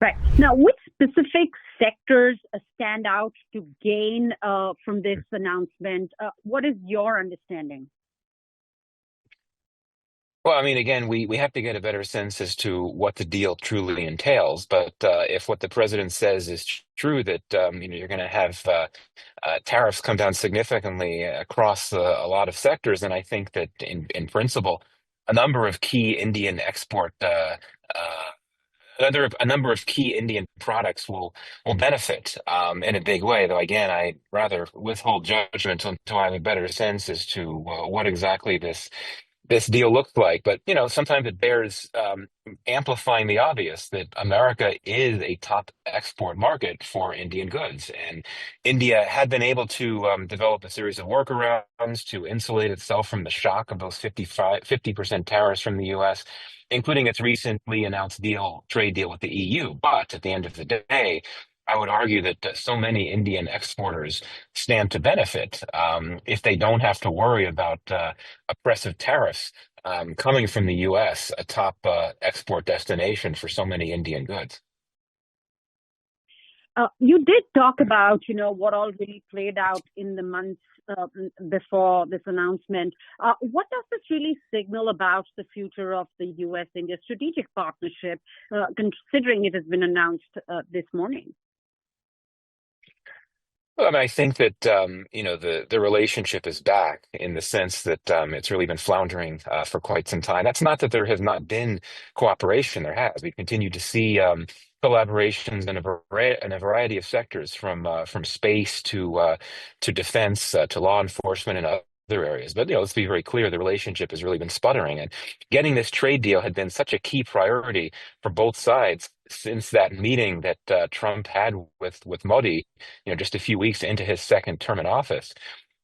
Right. Now, which specific sectors stand out to gain from this announcement? What is your understanding? Well, I mean, again, we have to get a better sense as to what the deal truly entails. But if what the president says is true, that you're going to have tariffs come down significantly across a lot of sectors, then I think that in principle, a number of key Indian export a number of key Indian products will benefit in a big way. Though again, I rather withhold judgment until I have a better sense as to what exactly this deal looks like. But sometimes it bears amplifying the obvious that America is a top export market for Indian goods, and India had been able to develop a series of workarounds to insulate itself from the shock of those 50% tariffs from the U.S., including its recently announced trade deal with the EU. But at the end of the day, I would argue that so many Indian exporters stand to benefit if they don't have to worry about oppressive tariffs coming from the U.S., a top export destination for so many Indian goods. You did talk about, what all really played out in the months before this announcement. What does this really signal about the future of the U.S.-India strategic partnership, considering it has been announced this morning? Well, I mean, I think that the relationship is back in the sense that it's really been floundering for quite some time. That's not that there has not been cooperation. There has. We continue to see collaborations in a variety of sectors, from space to defense to law enforcement and other areas. But let's be very clear: the relationship has really been sputtering, and getting this trade deal had been such a key priority for both sides since that meeting that Trump had with Modi, just a few weeks into his second term in office.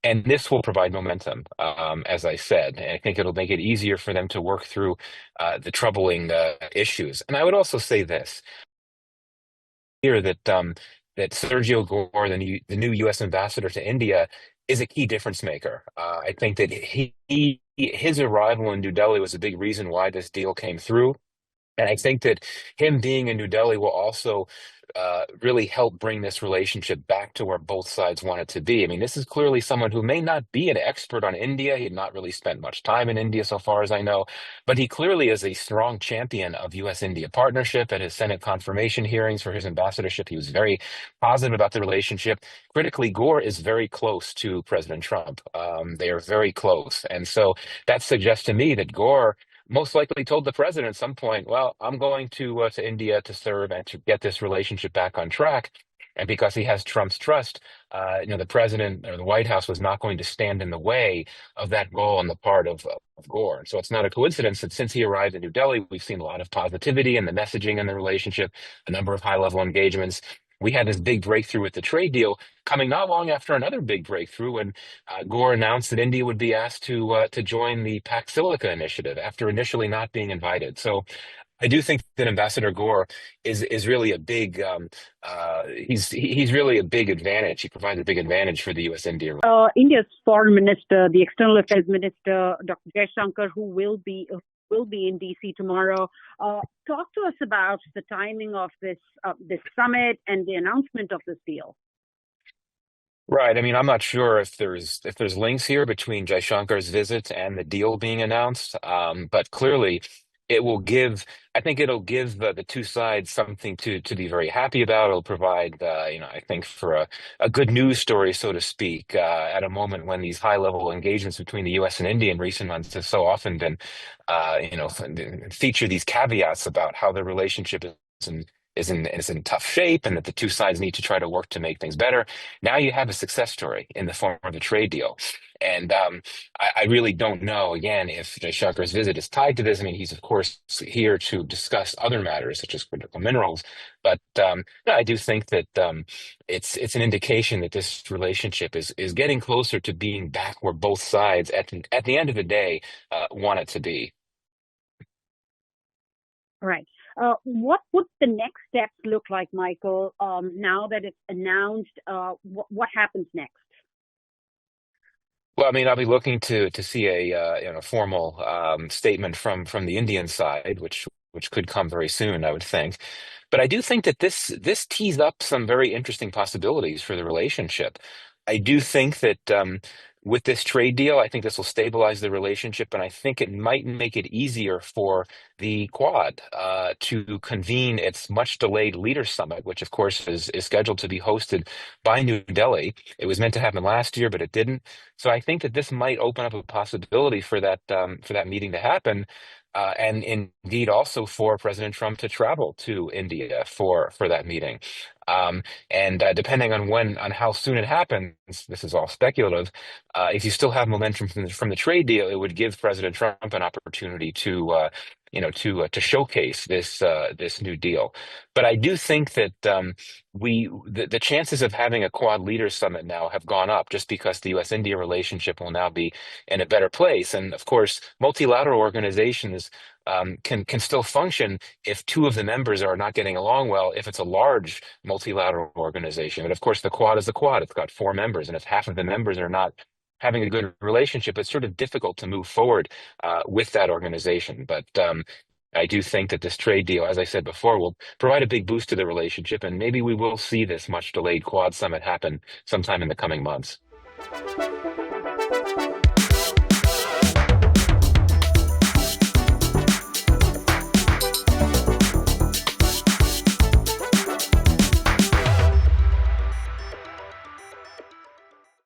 And this will provide momentum, as I said. And I think it'll make it easier for them to work through the troubling issues. And I would also say this here that Sergio Gore, the new U.S. ambassador to India, is a key difference maker. I think that his arrival in New Delhi was a big reason why this deal came through. And I think that him being in New Delhi will also really help bring this relationship back to where both sides want it to be. I mean, this is clearly someone who may not be an expert on India. He had not really spent much time in India, so far as I know, but he clearly is a strong champion of U.S.-India partnership. At his Senate confirmation hearings for his ambassadorship, he was very positive about the relationship. Critically, Gore is very close to President Trump. They are very close. And so that suggests to me that Gore most likely told the president at some point, "Well, I'm going to India to serve and to get this relationship back on track." And because he has Trump's trust, the president or the White House was not going to stand in the way of that goal on the part of Gore. So it's not a coincidence that since he arrived in New Delhi, we've seen a lot of positivity in the messaging and the relationship, a number of high-level engagements. We had this big breakthrough with the trade deal coming not long after another big breakthrough when Gore announced that India would be asked to join the Pax Silica initiative after initially not being invited. So I do think that Ambassador Gore is really a big he's really a big advantage. He provides a big advantage for the U.S. India. India's foreign minister, the external affairs minister, Dr. Jaishankar, who will be in DC tomorrow. Talk to us about the timing of this summit and the announcement of this deal. Right. I mean, I'm not sure if there's links here between Jaishankar's visit and the deal being announced, but clearly it will give. I think it'll give the two sides something to be very happy about. It'll provide, I think, for a good news story, so to speak, at a moment when these high-level engagements between the U.S. and India in recent months have so often been, feature these caveats about how the relationship is in tough shape and that the two sides need to try to work to make things better. Now you have a success story in the form of a trade deal. And I really don't know, again, if Jaishankar's visit is tied to this. I mean, he's, of course, here to discuss other matters, such as critical minerals. But no, I do think that it's an indication that this relationship is getting closer to being back where both sides, at the end of the day, want it to be. Right. What would the next steps look like, Michael, now that it's announced? What happens next? Well, I mean, I'll be looking to see a formal statement from the Indian side, which which could come very soon, I would think. But I do think that this tees up some very interesting possibilities for the relationship. I do think that with this trade deal, I think this will stabilize the relationship, and I think it might make it easier for the Quad to convene its much delayed leaders summit, which of course is scheduled to be hosted by New Delhi. It was meant to happen last year, but it didn't. So I think that this might open up a possibility for that meeting to happen. And indeed, also for President Trump to travel to India for that meeting, and depending on on how soon it happens, this is all speculative. If you still have momentum from the trade deal, it would give President Trump an opportunity to to showcase this new deal. But I do think that the chances of having a Quad Leaders Summit now have gone up just because the U.S.-India relationship will now be in a better place. And of course, multilateral organizations can still function if two of the members are not getting along well, if it's a large multilateral organization. But of course, the Quad is the Quad. It's got four members. And if half of the members are not having a good relationship, it's sort of difficult to move forward with that organization. But I do think that this trade deal, as I said before, will provide a big boost to the relationship, and maybe we will see this much delayed Quad summit happen sometime in the coming months.